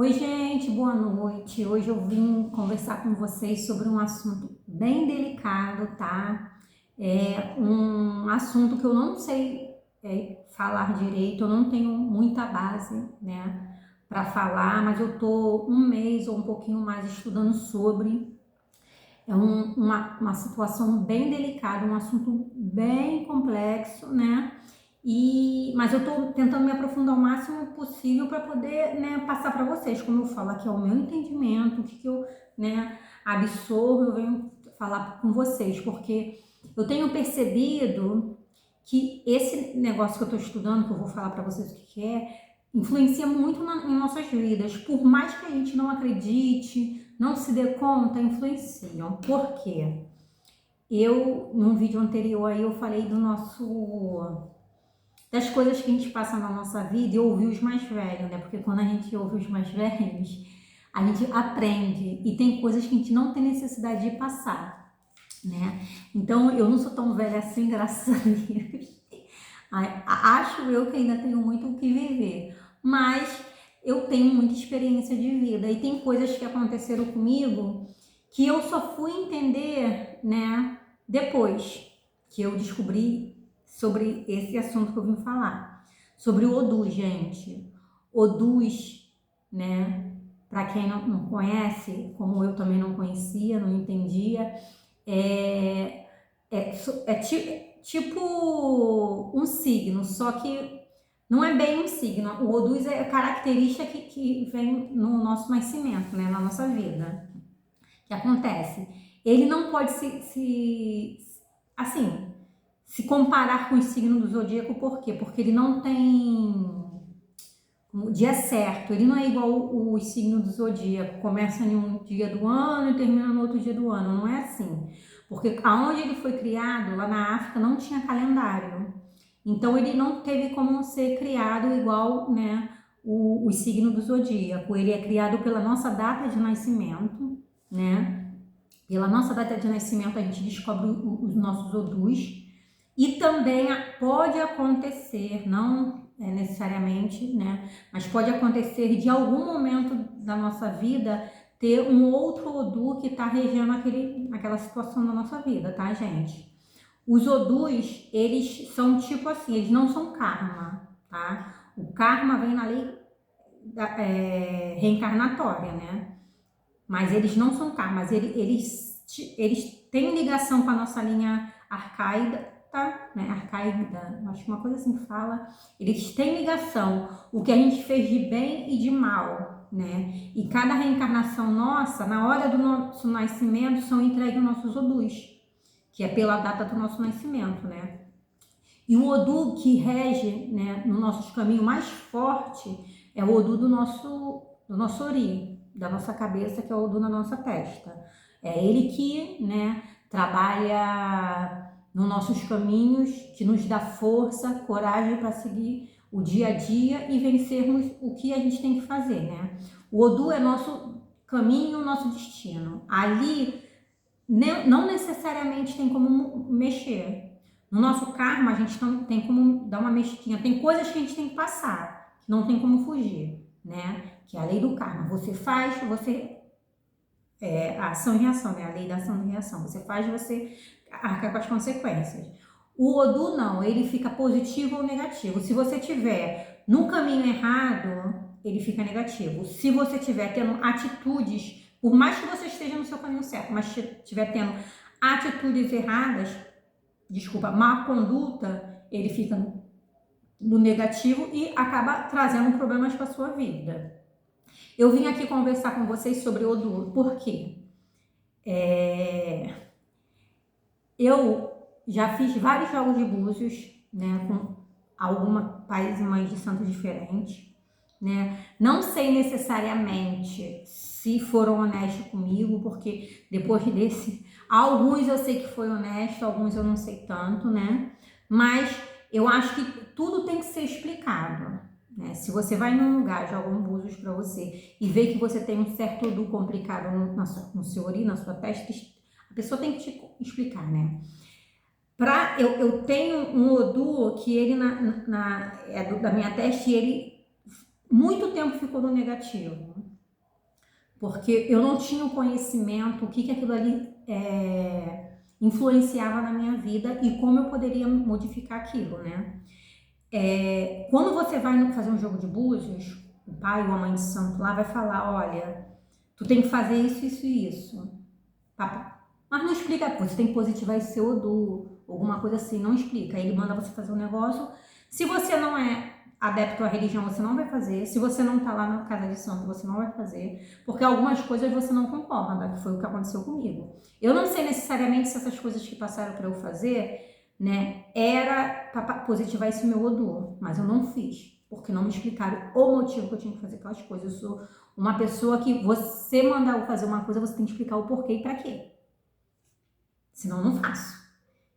Oi, gente, boa noite. Hoje eu vim conversar com vocês sobre um assunto bem delicado, tá? É um assunto que eu não sei falar direito, eu não tenho muita base, né, para falar, mas eu tô um mês ou um pouquinho mais estudando sobre. É uma situação bem delicada, um assunto bem complexo, né? Mas eu estou tentando me aprofundar o máximo possível para poder, né, passar para vocês, como eu falo aqui, é o meu entendimento, o que eu, né, absorvo, eu venho falar com vocês, porque eu tenho percebido que esse negócio que eu estou estudando, que eu vou falar para vocês o que é, influencia muito em nossas vidas. Por mais que a gente não acredite, não se dê conta, influenciam. Por quê? Num vídeo anterior aí, eu falei das coisas que a gente passa na nossa vida e ouvir os mais velhos, né? Porque quando a gente ouve os mais velhos, a gente aprende e tem coisas que a gente não tem necessidade de passar, né? Então, eu não sou tão velha assim, graças a Deus. Acho eu que ainda tenho muito o que viver, mas eu tenho muita experiência de vida e tem coisas que aconteceram comigo que eu só fui entender, né, depois que eu descobri sobre esse assunto que eu vim falar, sobre o Odus, gente. Odus, né, para quem não conhece, como eu também não conhecia, não entendia, é, tipo um signo, só que não é bem um signo. O Odus é a característica que vem no nosso nascimento, né, na nossa vida. Que acontece? Ele não pode assim, se comparar com os signos do zodíaco, por quê? Porque ele não tem o dia certo, ele não é igual os signos do zodíaco, começa em um dia do ano e termina no outro dia do ano, não é assim. Porque aonde ele foi criado, lá na África, não tinha calendário. Então ele não teve como ser criado igual, né, o signo do zodíaco. Ele é criado pela nossa data de nascimento, né? Pela nossa data de nascimento a gente descobre os nossos odus. E também pode acontecer, não necessariamente, né? Mas pode acontecer de algum momento da nossa vida ter um outro Odu que está regendo aquela situação da nossa vida, tá, gente? Os Odus, eles são tipo assim, eles não são karma, tá? O karma vem na lei reencarnatória, né? Mas eles não são karmas, eles têm ligação com a nossa linha arcaída, tá? Né? Arcaída, acho que uma coisa assim que fala. Eles têm ligação, o que a gente fez de bem e de mal, né? E cada reencarnação nossa, na hora do nosso nascimento, são entregues nossos odus, que é pela data do nosso nascimento, né? E o Odu que rege, né, no nosso caminho mais forte é o Odu do nosso Ori, da nossa cabeça, que é o Odu na nossa testa. É ele que, né, trabalha nos nossos caminhos, que nos dá força, coragem para seguir o dia a dia e vencermos o que a gente tem que fazer, né? O Odu é nosso caminho, nosso destino. Ali não necessariamente tem como mexer. No nosso karma, a gente não tem como dar uma mexidinha. Tem coisas que a gente tem que passar, que não tem como fugir, né? Que é a lei do karma. Você faz, ação e reação, né? A lei da ação e reação. Você faz, você arca com as consequências. O Odu não, ele fica positivo ou negativo. Se você tiver no caminho errado, ele fica negativo. Se você tiver tendo atitudes, por mais que você esteja no seu caminho certo, mas estiver tendo atitudes erradas, má conduta, ele fica no negativo e acaba trazendo problemas para sua vida. Eu vim aqui conversar com vocês sobre o Odu, por quê? Eu já fiz vários jogos de búzios, né, com alguns pais e mães de santos diferentes, né? Não sei necessariamente se foram honestos comigo, porque depois desse, alguns eu sei que foi honesto, alguns eu não sei tanto, né? Mas eu acho que tudo tem que ser explicado, né? Se você vai num lugar, joga um búzios para você e vê que você tem um certo Odu complicado no seu ori, na sua testa, a pessoa tem que te explicar, né? Eu tenho um Odu que ele é da minha testa e ele muito tempo ficou no negativo. porque eu não tinha o conhecimento, o que aquilo ali influenciava na minha vida e como eu poderia modificar aquilo, né? Quando você vai fazer um jogo de búzios, o pai ou a mãe de santo lá vai falar, olha, tu tem que fazer isso, isso e isso. Tá? Mas não explica, você tem que positivar esse seu Odu, alguma coisa assim, não explica. Aí ele manda você fazer um negócio. Se você não é adepto à religião, você não vai fazer. Se você não tá lá na casa de santo, você não vai fazer. Porque algumas coisas você não concorda, que foi o que aconteceu comigo. Eu não sei necessariamente se essas coisas que passaram para eu fazer, né, era para positivar esse meu Odu, mas eu não fiz, porque não me explicaram o motivo que eu tinha que fazer aquelas coisas. Eu sou uma pessoa que você mandar eu fazer uma coisa, você tem que explicar o porquê e para quê. Senão eu não faço.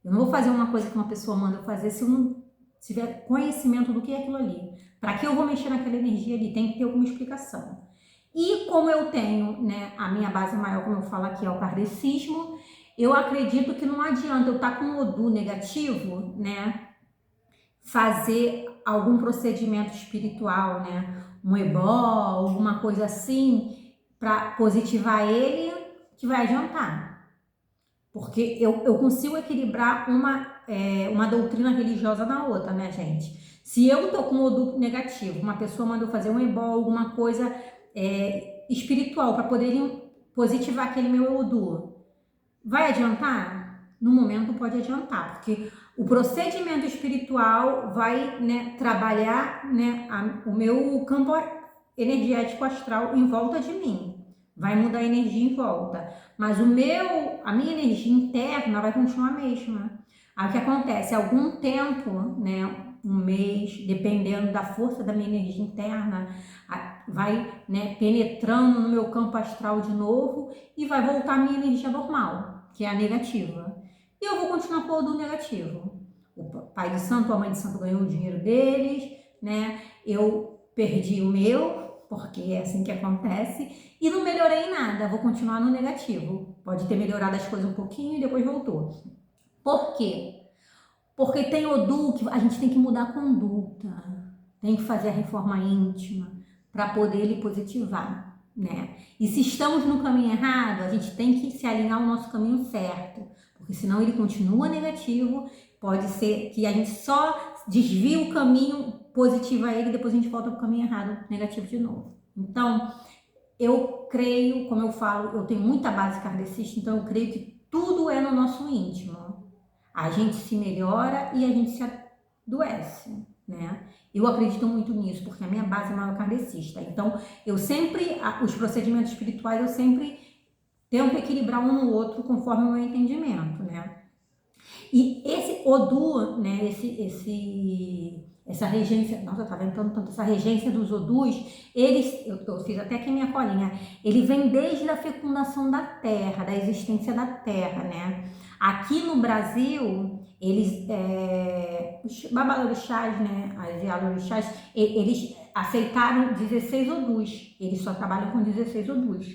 Eu não vou fazer uma coisa que uma pessoa manda eu fazer se eu não tiver conhecimento do que é aquilo ali. Para que eu vou mexer naquela energia ali? Tem que ter alguma explicação. E como eu tenho, né, a minha base maior, como eu falo aqui, é o kardecismo, eu acredito que não adianta eu estar com um Odu negativo, né, fazer algum procedimento espiritual, né, um ebó, alguma coisa assim, para positivar ele, que vai adiantar. Porque eu consigo equilibrar uma doutrina religiosa na outra, né, gente? Se eu tô com um Odu negativo, uma pessoa mandou fazer um ebó, alguma coisa espiritual para poder positivar aquele meu Odu, vai adiantar? No momento pode adiantar, porque o procedimento espiritual vai, né, trabalhar, né, o meu campo energético astral em volta de mim. Vai mudar a energia em volta. Mas a minha energia interna vai continuar a mesma. Aí o que acontece? Algum tempo, né, um mês, dependendo da força da minha energia interna, vai, né, penetrando no meu campo astral de novo e vai voltar a minha energia normal, que é a negativa. E eu vou continuar com o do negativo. O pai de santo, a mãe de santo ganhou o dinheiro deles, né? Eu perdi o meu, porque é assim que acontece, e não melhorei em nada, vou continuar no negativo. Pode ter melhorado as coisas um pouquinho e depois voltou. Por quê? Porque tem Odu que a gente tem que mudar a conduta, tem que fazer a reforma íntima para poder ele positivar, né? E se estamos no caminho errado, a gente tem que se alinhar ao nosso caminho certo, porque senão ele continua negativo, pode ser que a gente só desvie o caminho positivo a ele e depois a gente volta para o caminho errado, negativo de novo. Então, eu creio, como eu falo, eu tenho muita base kardecista, então eu creio que tudo é no nosso íntimo. A gente se melhora e a gente se adoece, né? Eu acredito muito nisso, porque a minha base é maior kardecista. Então, os procedimentos espirituais, eu sempre tento equilibrar um no outro conforme o meu entendimento, né? E esse Odu, né, essa regência, nossa, tá vendo tanto, essa regência dos Odus, eu fiz até aqui a minha colinha, ele vem desde a fecundação da Terra, da existência da Terra, né? Aqui no Brasil, os babalorixás, né, as yalorixás, eles aceitaram 16 Odus, eles só trabalham com 16 Odus.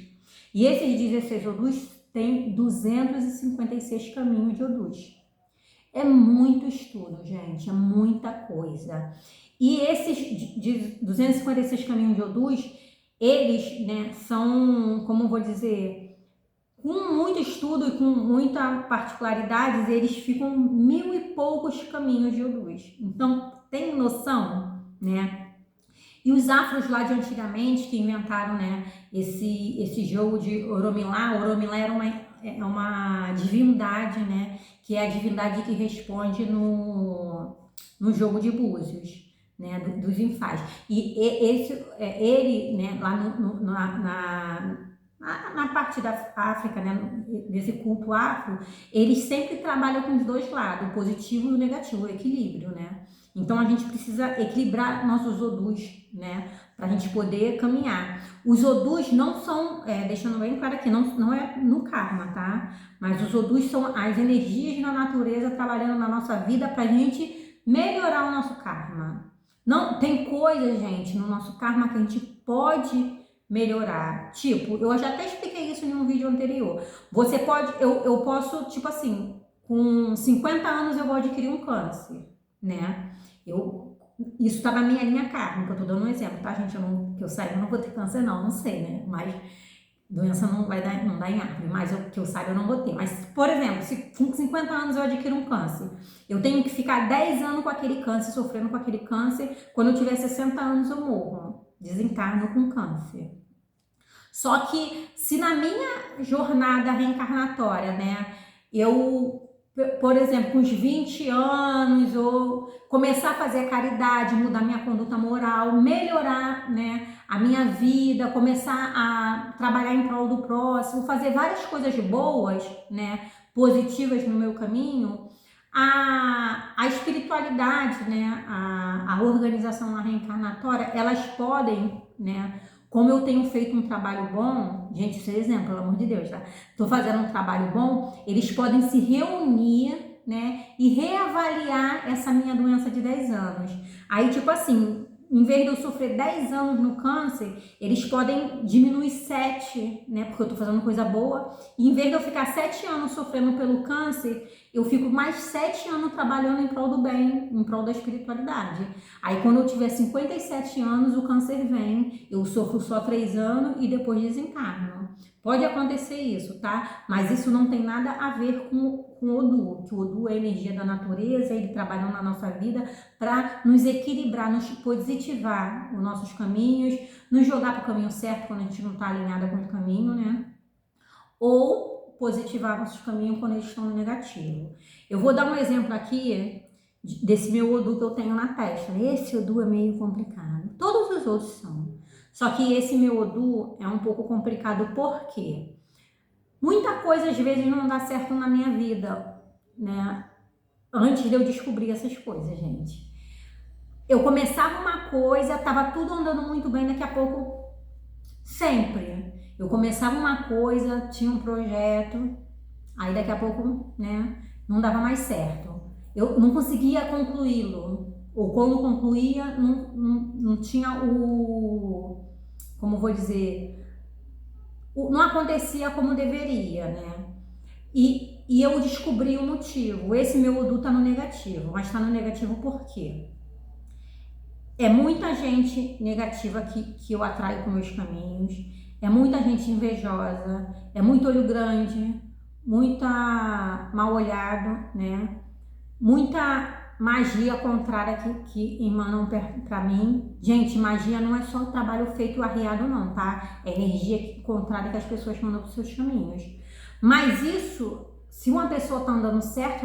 E esses 16 Odus têm 256 caminhos de Odus. É muito estudo, gente, é muita coisa. E esses 256 caminhos de Odus, eles, né, são, como vou dizer, com muito estudo e com muita particularidades, eles ficam 1000 e poucos caminhos de Odus. Então, tem noção, né? E os afros lá de antigamente, que inventaram, né, esse jogo de Oromilá. Oromilá era uma divindade, né, que é a divindade que responde no jogo de búzios, né, dos infais. E ele, né, lá na parte da África, né, desse culto afro, eles sempre trabalham com os dois lados, o positivo e o negativo, o equilíbrio, né? Então a gente precisa equilibrar nossos Odus, né, para a gente poder caminhar. Os Odus não são, deixando bem claro aqui, não é no karma, tá? Mas os Odus são as energias da natureza trabalhando na nossa vida para a gente melhorar o nosso karma. Não, tem coisas, gente, no nosso karma que a gente pode melhorar. Tipo, eu já até expliquei isso em um vídeo anterior. Você pode, eu posso, tipo assim, com 50 anos eu vou adquirir um câncer, né? Isso tá na minha linha kármica, eu tô dando um exemplo, tá, gente? Que eu saiba, eu não vou ter câncer não sei, né? Mas Doença não vai dar, não dá em árvore, mas que eu saiba eu não vou ter. Mas, por exemplo, se com 50 anos eu adquiro um câncer, eu tenho que ficar 10 anos com aquele câncer, sofrendo com aquele câncer, quando eu tiver 60 anos eu morro, desencarno com câncer. Só que se na minha jornada reencarnatória, né, eu, por exemplo, com os 20 anos, ou começar a fazer caridade, mudar minha conduta moral, melhorar, né, a minha vida, começar a trabalhar em prol do próximo, fazer várias coisas boas, né, positivas no meu caminho, a espiritualidade, né, a organização na reencarnatória, elas podem, né, como eu tenho feito um trabalho bom, gente, isso é exemplo, pelo amor de Deus, tá? Tô fazendo um trabalho bom, eles podem se reunir, né, e reavaliar essa minha doença de 10 anos. Aí, tipo assim, em vez de eu sofrer 10 anos no câncer, eles podem diminuir 7, né, porque eu tô fazendo coisa boa, e em vez de eu ficar 7 anos sofrendo pelo câncer, eu fico mais 7 anos trabalhando em prol do bem, em prol da espiritualidade. Aí quando eu tiver 57 anos, o câncer vem, eu sofro só 3 anos e depois desencarno. Pode acontecer isso, tá? Mas isso não tem nada a ver com o Odu, que o Odu é a energia da natureza, ele trabalhando na nossa vida para nos equilibrar, nos positivar os nossos caminhos, nos jogar para o caminho certo quando a gente não está alinhada com o caminho, né? Ou positivar nossos caminhos quando eles estão no negativo. Eu vou dar um exemplo aqui desse meu Odu que eu tenho na testa. Esse Odu é meio complicado. Todos os outros são. Só que esse meu Odu é um pouco complicado porque muita coisa às vezes não dá certo na minha vida, né? Antes de eu descobrir essas coisas, gente. Eu começava uma coisa, tava tudo andando muito bem, daqui a pouco, sempre. Eu começava uma coisa, tinha um projeto, aí daqui a pouco, né, não dava mais certo. Eu não conseguia concluí-lo. Ou quando concluía, não tinha como vou dizer, não acontecia como deveria, né? E eu descobri o motivo. Esse meu Odu tá no negativo, mas tá no negativo por quê? É muita gente negativa que eu atraio com meus caminhos, é muita gente invejosa, é muito olho grande, muita mal olhado, né? Muita magia contrária que emanam para mim. Gente, magia não é só o trabalho feito arriado não, tá? É energia contrária que as pessoas mandam para os seus caminhos. Mas isso, se uma pessoa tá andando certo,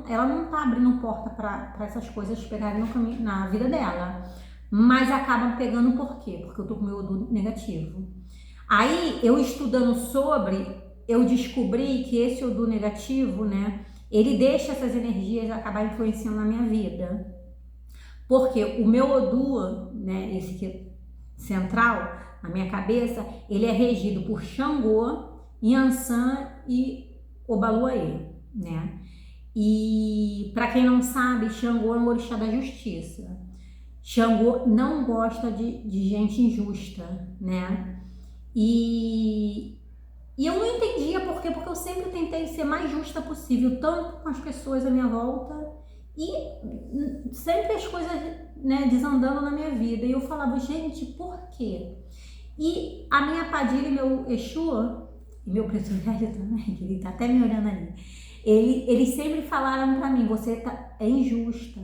ela não tá abrindo porta para essas coisas pegarem no caminho, na vida dela. Mas acabam pegando por quê? Porque eu tô com o meu Odu negativo. Aí, eu estudando sobre, eu descobri que esse Odu negativo, né, ele deixa essas energias acabar influenciando na minha vida. Porque o meu Odu, né, esse aqui central, na minha cabeça, ele é regido por Xangô, Yansan e Obaluayê, né? E para quem não sabe, Xangô é um orixá da justiça. Xangô não gosta de gente injusta, né? E eu não entendia por quê, porque eu sempre tentei ser mais justa possível, tanto com as pessoas à minha volta e sempre as coisas, né, desandando na minha vida. E eu falava, gente, por quê? E a minha Padilha e meu Exu, e meu preto velho também, que ele tá até me olhando ali, eles sempre falaram pra mim, você é injusta,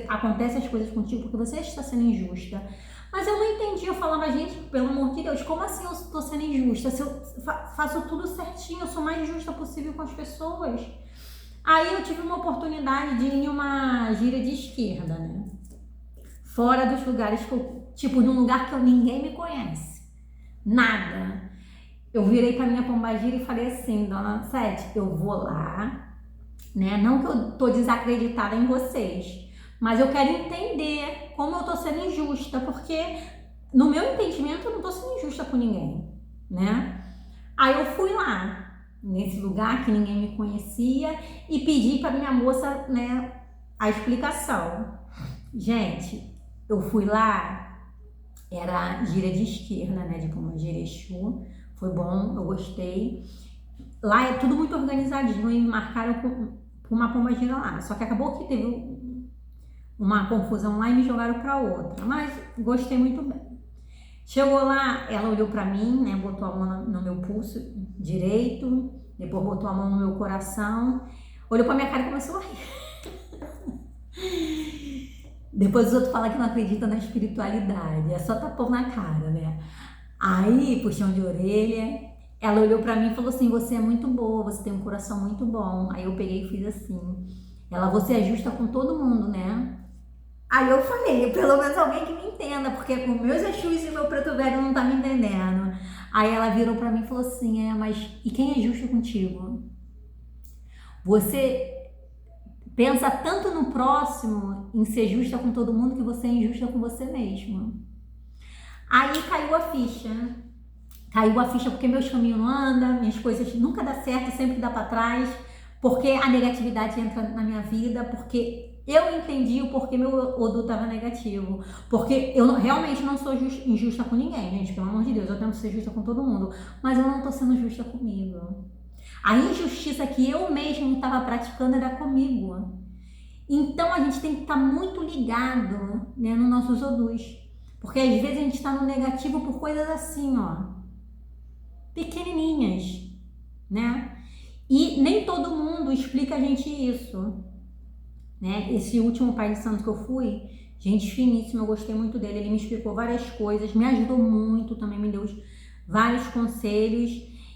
acontece as coisas contigo porque você está sendo injusta. Mas eu não entendi, eu falava, gente, pelo amor de Deus, como assim eu estou sendo injusta? Se eu faço tudo certinho, eu sou mais justa possível com as pessoas. Aí eu tive uma oportunidade de ir em uma gira de esquerda, né? Fora dos lugares que eu, tipo, num lugar que ninguém me conhece. Nada. Eu virei pra minha pombagira e falei assim, dona Sete, eu vou lá, né? Não que eu tô desacreditada em vocês, mas eu quero entender como eu tô sendo injusta, porque no meu entendimento eu não tô sendo injusta com ninguém, né? Aí eu fui lá, nesse lugar que ninguém me conhecia e pedi pra minha moça, né, a explicação. Gente, eu fui lá, era gira de esquerda, né, de pombagira Exu, foi bom, eu gostei. Lá é tudo muito organizadinho e me marcaram com uma pombagira lá, só que acabou que teve uma confusão lá e me jogaram para outra, mas gostei muito bem. Chegou lá, ela olhou pra mim, né, botou a mão no meu pulso direito, depois botou a mão no meu coração, olhou pra minha cara e começou a rir. Depois os outros falam que não acreditam na espiritualidade, é só tapão na cara, né? Aí, puxão de orelha, ela olhou pra mim e falou assim: você é muito boa, você tem um coração muito bom. Aí eu peguei e fiz assim. Ela, você é justa com todo mundo, né? Aí eu falei, pelo menos alguém que me entenda, porque com meus Exus e meu preto velho não tá me entendendo. Aí ela virou pra mim e falou assim: mas e quem é justo contigo? Você pensa tanto no próximo, em ser justa com todo mundo, que você é injusta com você mesma. Aí caiu a ficha. Caiu a ficha porque meus caminhos não andam, minhas coisas nunca dá certo, sempre dá pra trás, porque a negatividade entra na minha vida, porque eu entendi o porquê meu Odu estava negativo. Porque eu realmente não sou injusta com ninguém, gente, pelo amor de Deus, eu tento ser justa com todo mundo, mas eu não tô sendo justa comigo. A injustiça que eu mesmo estava praticando era comigo. Então a gente tem que estar muito ligado, né, nos nossos Odus. Porque às vezes a gente está no negativo por coisas assim, ó, pequenininhas, né? E nem todo mundo explica a gente isso, né? Esse último Pai de Santo que eu fui, gente finíssima, eu gostei muito dele, ele me explicou várias coisas, me ajudou muito, também me deu vários conselhos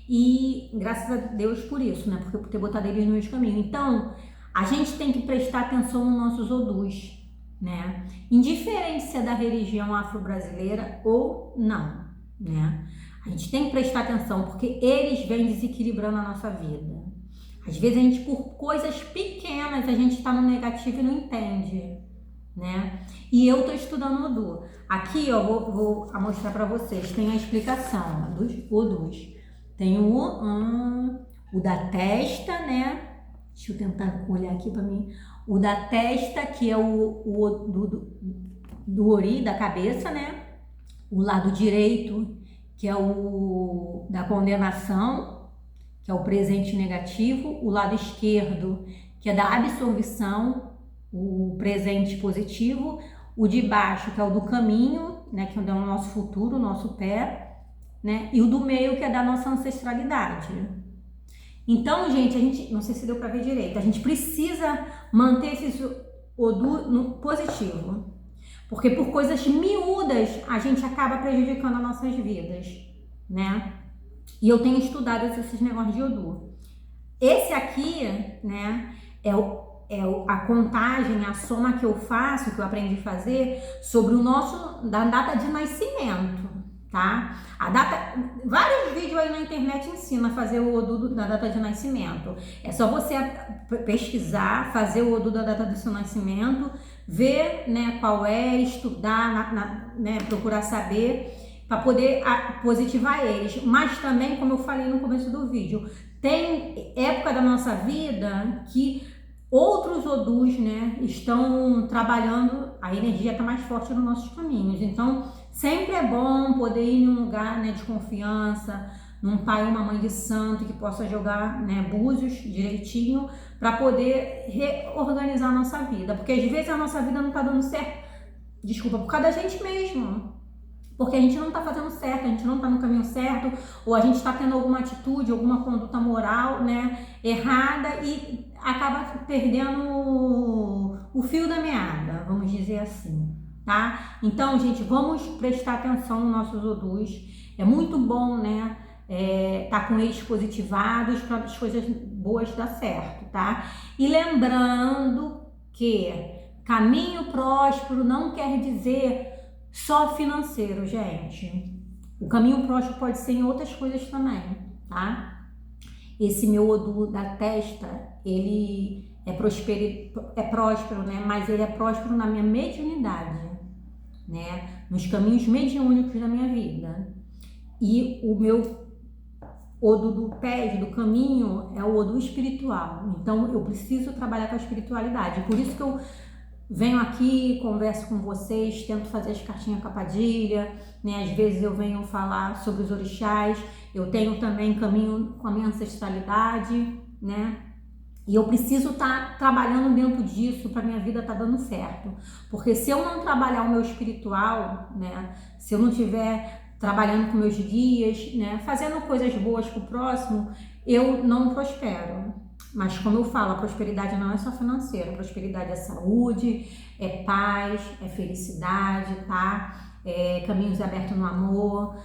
e graças a Deus por isso, né? Porque por ter botado eles no meu caminho. Então, a gente tem que prestar atenção nos nossos Odus, né? Indiferente se é da religião afro-brasileira ou não, né? A gente tem que prestar atenção, porque eles vêm desequilibrando a nossa vida. Às vezes a gente, por coisas pequenas, a gente está no negativo e não entende, né? E eu tô estudando Odu. Aqui, ó, vou mostrar para vocês. Tem a explicação dos Odus. Tem o da testa, né? Deixa eu tentar olhar aqui para mim. O da testa, que é o do ori, da cabeça, né? O lado direito, que é o da condenação, que é o presente negativo. O lado esquerdo, que é da absorção, o presente positivo. O de baixo, que é o do caminho, né? Que é o nosso futuro, o nosso pé, né? E o do meio, que é da nossa ancestralidade. Então, gente, a gente, não sei se deu para ver direito, a gente precisa manter esse Odu no positivo. Porque por coisas miúdas a gente acaba prejudicando as nossas vidas, né? E eu tenho estudado esses negócios de Odu. Esse aqui, né, a contagem, a soma que eu faço, que eu aprendi a fazer sobre da data de nascimento, tá? Vários vídeos aí na internet ensinam a fazer o Odu da data de nascimento. É só você pesquisar, fazer o Odu da data do seu nascimento, ver, né, qual é, estudar, né, procurar saber para poder positivar eles. Mas também, como eu falei no começo do vídeo, tem época da nossa vida que outros Odus, né, estão trabalhando, a energia está mais forte nos nossos caminhos. Então, sempre é bom poder ir em um lugar, né, de confiança, num pai ou uma mãe de santo que possa jogar, né, búzios direitinho para poder reorganizar a nossa vida. Porque às vezes a nossa vida não está dando certo, desculpa, por causa da gente mesmo. Porque a gente não está fazendo certo, a gente não está no caminho certo, ou a gente está tendo alguma atitude, alguma conduta moral, né, errada e acaba perdendo o fio da meada, vamos dizer assim, tá? Então, gente, vamos prestar atenção nos nossos Odus. É muito bom, né, tá com eles positivados para as coisas boas dar certo, tá? E lembrando que caminho próspero não quer dizer só financeiro, gente. O caminho próspero pode ser em outras coisas também, tá? Esse meu Odu da testa, ele é próspero, né? Mas ele é próspero na minha mediunidade, né? Nos caminhos mediúnicos da minha vida. E o meu Odu do pé, do caminho, é o Odu espiritual. Então, eu preciso trabalhar com a espiritualidade. Por isso que eu venho aqui, converso com vocês, tento fazer as cartinhas com a Padilha, né? Às vezes eu venho falar sobre os orixás, eu tenho também caminho com a minha ancestralidade, né? E eu preciso estar trabalhando dentro disso para minha vida estar dando certo. Porque se eu não trabalhar o meu espiritual, né? Se eu não tiver trabalhando com meus guias, né, fazendo coisas boas pro próximo, eu não prospero. Mas como eu falo, a prosperidade não é só financeira, a prosperidade é saúde, é paz, é felicidade, tá? É caminhos abertos no amor,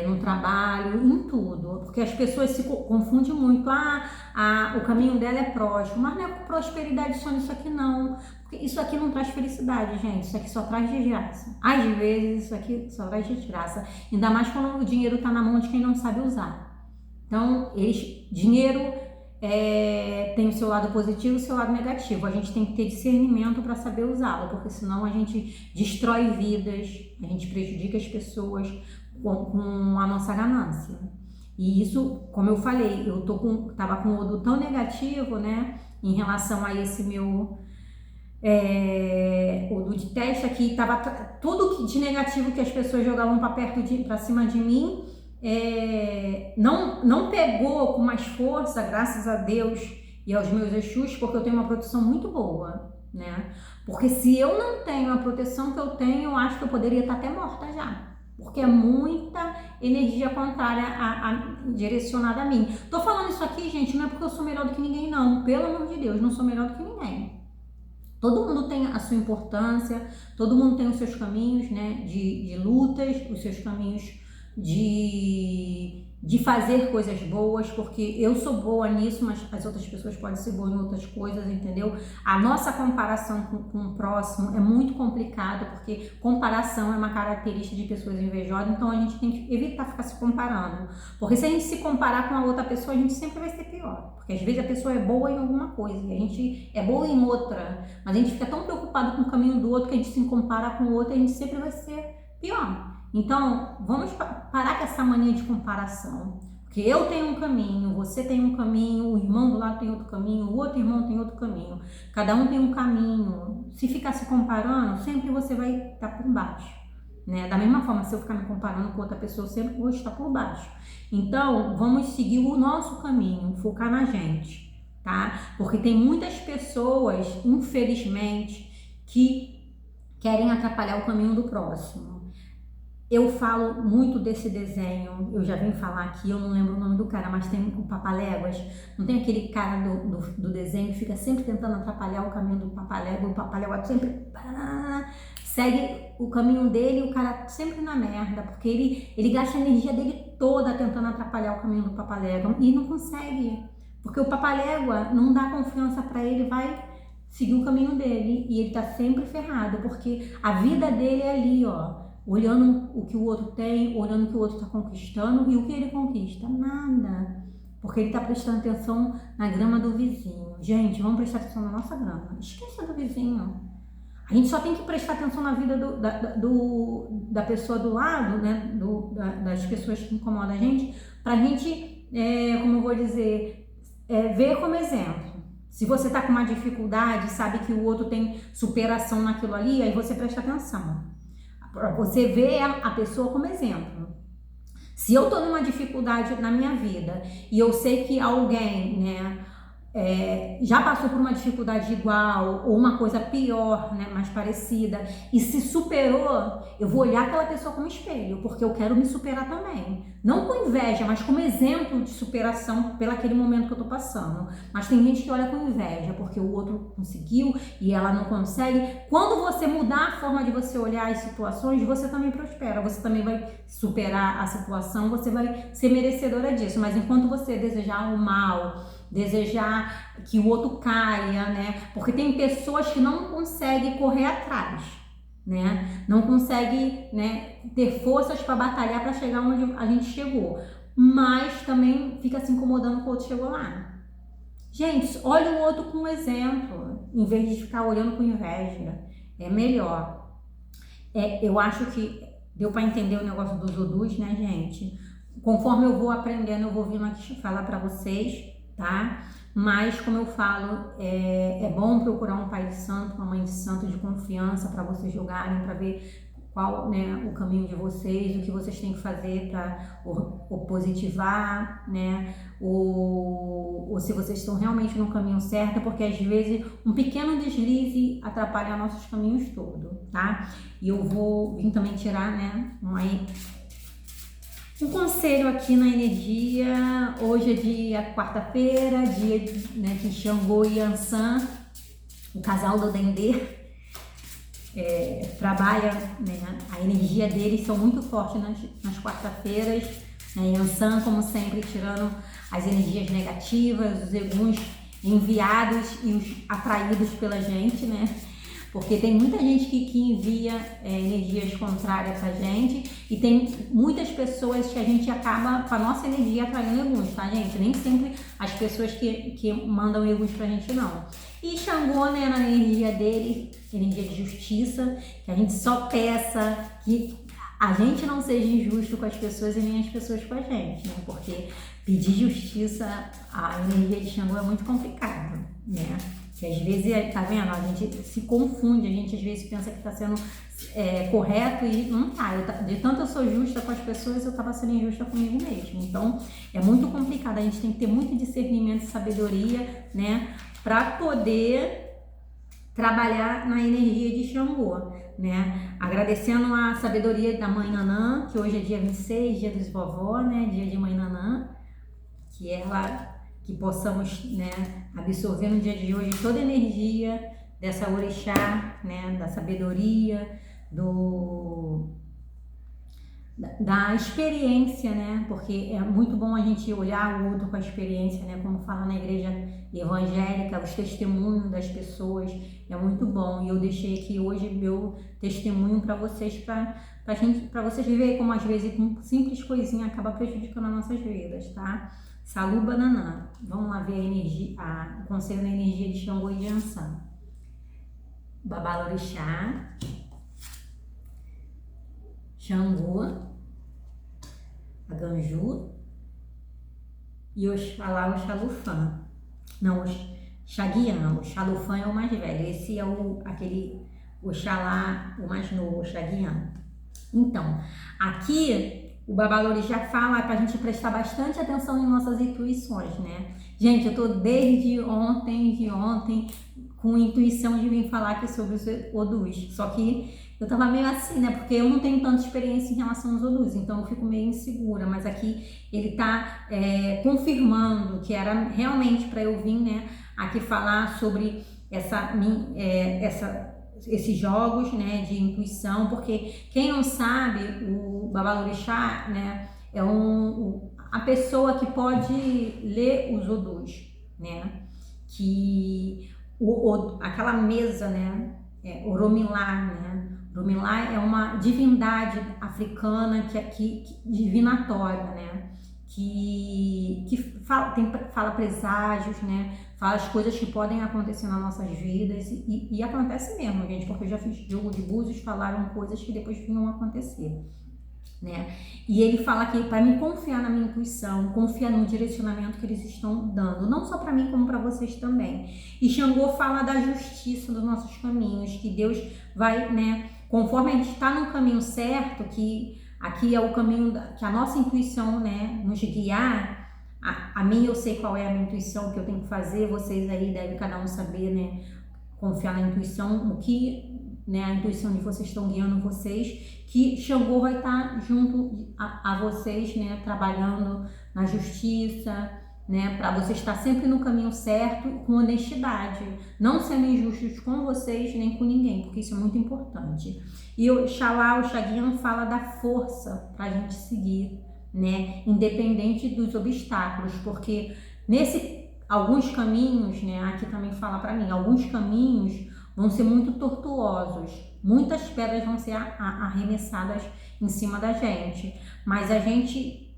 no trabalho, em tudo. Porque as pessoas se confundem muito. O caminho dela é próspero, mas não é prosperidade só nisso aqui não. Porque isso aqui não traz felicidade, gente. Isso aqui só traz desgraça. Às vezes isso aqui só traz desgraça. Ainda mais quando o dinheiro tá na mão de quem não sabe usar. Então, dinheiro tem o seu lado positivo e o seu lado negativo. A gente tem que ter discernimento para saber usá-lo, porque senão a gente destrói vidas, a gente prejudica as pessoas com a nossa ganância. E isso, como eu falei, tava com o Odu tão negativo, né, em relação a esse meu Odu de teste aqui, tava tudo de negativo que as pessoas jogavam para cima de mim. Não pegou com mais força, graças a Deus e aos meus Exus, porque eu tenho uma proteção muito boa, né? Porque se eu não tenho a proteção que eu tenho, eu acho que eu poderia estar até morta já, porque é muita energia contrária direcionada a mim. Tô falando isso aqui, gente, não é porque eu sou melhor do que ninguém, não. Pelo amor de Deus, não sou melhor do que ninguém. Todo mundo tem a sua importância, todo mundo tem os seus caminhos, né, de lutas, os seus caminhos de fazer coisas boas, porque eu sou boa nisso, mas as outras pessoas podem ser boas em outras coisas, entendeu? A nossa comparação com o próximo é muito complicado, porque comparação é uma característica de pessoas invejosas, então a gente tem que evitar ficar se comparando, porque se a gente se comparar com a outra pessoa, a gente sempre vai ser pior, porque às vezes a pessoa é boa em alguma coisa, e a gente é boa em outra, mas a gente fica tão preocupado com o caminho do outro, que a gente se compara com o outro, e a gente sempre vai ser pior. Então, vamos parar com essa mania de comparação, porque eu tenho um caminho, você tem um caminho, o irmão do lado tem outro caminho, o outro irmão tem outro caminho, cada um tem um caminho. Se ficar se comparando, sempre você vai estar por baixo, né? Da mesma forma, se eu ficar me comparando com outra pessoa, eu sempre vou estar por baixo. Então, vamos seguir o nosso caminho, focar na gente, tá? Porque tem muitas pessoas, infelizmente, que querem atrapalhar o caminho do próximo. Eu falo muito desse desenho, eu já vim falar aqui, eu não lembro o nome do cara, mas tem o Papaléguas. Não tem aquele cara do desenho que fica sempre tentando atrapalhar o caminho do Papalégua, o Papalégua sempre segue o caminho dele e o cara sempre na merda, porque ele gasta a energia dele toda tentando atrapalhar o caminho do Papalégua e não consegue, porque o Papalégua não dá confiança para ele, vai seguir o caminho dele e ele tá sempre ferrado, porque a vida dele é ali, ó, olhando o que o outro tem, olhando o que o outro está conquistando, e o que ele conquista? Nada. Porque ele está prestando atenção na grama do vizinho. Gente, vamos prestar atenção na nossa grama. Esqueça do vizinho. A gente só tem que prestar atenção na vida da pessoa do lado, né? Das pessoas que incomodam a gente, para a gente, como eu vou dizer, ver como exemplo. Se você está com uma dificuldade, sabe que o outro tem superação naquilo ali, aí você presta atenção. Você vê a pessoa como exemplo. Se eu estou numa dificuldade na minha vida e eu sei que alguém, né, já passou por uma dificuldade igual ou uma coisa pior, né, mais parecida, e se superou, eu vou olhar aquela pessoa como espelho, porque eu quero me superar também. Não com inveja, mas como exemplo de superação pelo aquele momento que eu tô passando. Mas tem gente que olha com inveja, porque o outro conseguiu e ela não consegue. Quando você mudar a forma de você olhar as situações, você também prospera, você também vai superar a situação, você vai ser merecedora disso. Mas enquanto você desejar o mal, desejar que o outro caia, né? Porque tem pessoas que não conseguem correr atrás, né? Não conseguem, né, ter forças para batalhar para chegar onde a gente chegou, mas também fica se incomodando que o outro chegou lá. Gente, olha o outro com exemplo, em vez de ficar olhando com inveja. É melhor. Eu acho que deu para entender o negócio dos Odus, né, gente? Conforme eu vou aprendendo, eu vou vindo aqui falar para vocês, tá? Mas, como eu falo, é bom procurar um pai de santo, uma mãe de santo de confiança para vocês julgarem, para ver qual, né, o caminho de vocês, o que vocês têm que fazer para ou positivar, né? Ou se vocês estão realmente no caminho certo, porque às vezes um pequeno deslize atrapalha nossos caminhos todos, tá? E eu vou vir também tirar, né, Um conselho aqui na energia, hoje é dia quarta-feira, dia né, de Xangô e Yansan, o casal do Dendê, trabalha, né, a energia deles são muito fortes nas quarta-feiras, né, Yansan, como sempre, tirando as energias negativas, os eguns enviados e os atraídos pela gente, né? Porque tem muita gente que envia energias contrárias a gente e tem muitas pessoas que a gente acaba com a nossa energia atraindo eguns, tá, gente? Nem sempre as pessoas que mandam eguns pra gente, não. E Xangô, né, na energia dele, energia de justiça, que a gente só peça que a gente não seja injusto com as pessoas e nem as pessoas com a gente, né? Porque pedir justiça, a energia de Xangô é muito complicado, né? Que às vezes, tá vendo? A gente se confunde, a gente às vezes pensa que tá sendo correto e não tá. De tanto eu sou justa com as pessoas, eu tava sendo injusta comigo mesmo. Então, é muito complicado, a gente tem que ter muito discernimento e sabedoria, né? Para poder trabalhar na energia de Xangô, né? Agradecendo a sabedoria da Mãe Nanã, que hoje é dia 26, dia dos vovó, né? Dia de Mãe Nanã, que possamos, né, absorver no dia de hoje toda a energia dessa orixá, né, da sabedoria, da experiência, né, porque é muito bom a gente olhar o outro com a experiência, né, como fala na igreja evangélica, os testemunhos das pessoas, é muito bom, e eu deixei aqui hoje meu testemunho para vocês, para vocês verem como às vezes uma simples coisinha acaba prejudicando as nossas vidas, tá? Salu Bananã. Vamos lá ver a energia, o conselho da energia de Xangô e Yansan. Babalorixá, Xangô, Aganju e Oxalá, o Xalufã. Não, o Xaguian, o Xalufã é o mais velho. Esse é aquele Oxalá, o mais novo, o Xaguian. Então, aqui o Babalorixá fala para a gente prestar bastante atenção em nossas intuições, né? Gente, eu tô desde ontem, com intuição de vir falar aqui sobre os Odus. Só que eu tava meio assim, né? Porque eu não tenho tanta experiência em relação aos Odus, então eu fico meio insegura. Mas aqui ele tá confirmando que era realmente para eu vir, né? Aqui falar sobre esses jogos, né, de intuição, porque quem não sabe, o Babalorixá, né, é a pessoa que pode ler os Odus, né, que aquela mesa, né, Oromilá, né, Oromilá é uma divindade africana que divinatória, né, que fala preságios, né, fala as coisas que podem acontecer nas nossas vidas e acontece mesmo, gente, porque eu já fiz jogo de búzios, falaram coisas que depois vinham a acontecer, né? E ele fala aqui para mim confiar na minha intuição, confiar no direcionamento que eles estão dando, não só para mim como para vocês também. E Xangô fala da justiça dos nossos caminhos, que Deus vai, né, conforme a gente está no caminho certo, que aqui é o caminho que a nossa intuição, né, nos guiar. A mim eu sei qual é a minha intuição, o que eu tenho que fazer, vocês aí devem cada um saber, né, confiar na intuição, o que, né, a intuição de vocês estão guiando vocês, que Xangô vai estar junto a vocês, né, trabalhando na justiça, né, para vocês estar sempre no caminho certo, com honestidade, não sendo injustos com vocês nem com ninguém, porque isso é muito importante. E o Xalá, o Xaguian fala da força para a gente seguir, né, independente dos obstáculos, porque alguns caminhos, né, aqui também fala para mim, alguns caminhos vão ser muito tortuosos, muitas pedras vão ser arremessadas em cima da gente, mas a gente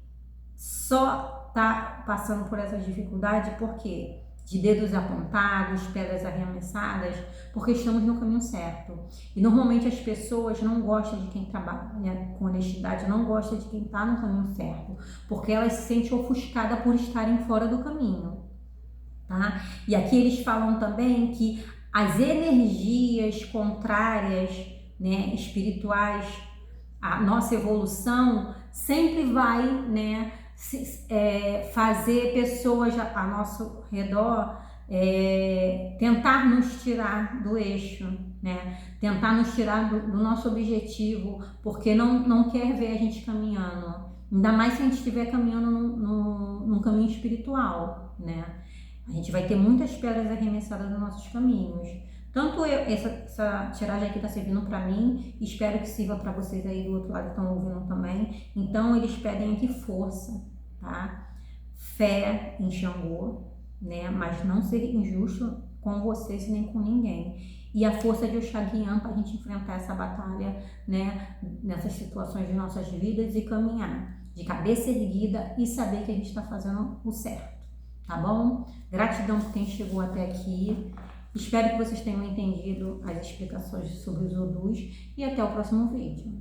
só tá passando por essas dificuldades porque de dedos apontados, pedras arremessadas, porque estamos no caminho certo. E normalmente as pessoas não gostam de quem trabalha, né, com honestidade, não gostam de quem está no caminho certo, porque elas se sentem ofuscadas por estarem fora do caminho, tá? E aqui eles falam também que as energias contrárias, né, espirituais, a nossa evolução sempre vai, né, fazer pessoas a nosso redor tentar nos tirar do eixo, né? Tentar nos tirar do nosso objetivo, porque não quer ver a gente caminhando. Ainda mais se a gente estiver caminhando num caminho espiritual, né? A gente vai ter muitas pedras arremessadas nos nossos caminhos. Tanto essa tiragem aqui está servindo para mim, espero que sirva para vocês aí do outro lado que estão ouvindo também. Então, eles pedem aqui força, tá? Fé em Xangô, né? Mas não ser injusto com vocês nem com ninguém. E a força de Oxaguian para a gente enfrentar essa batalha, né? Nessas situações de nossas vidas e caminhar de cabeça erguida e saber que a gente está fazendo o certo, tá bom? Gratidão por quem chegou até aqui. Espero que vocês tenham entendido as explicações sobre os odus e até o próximo vídeo.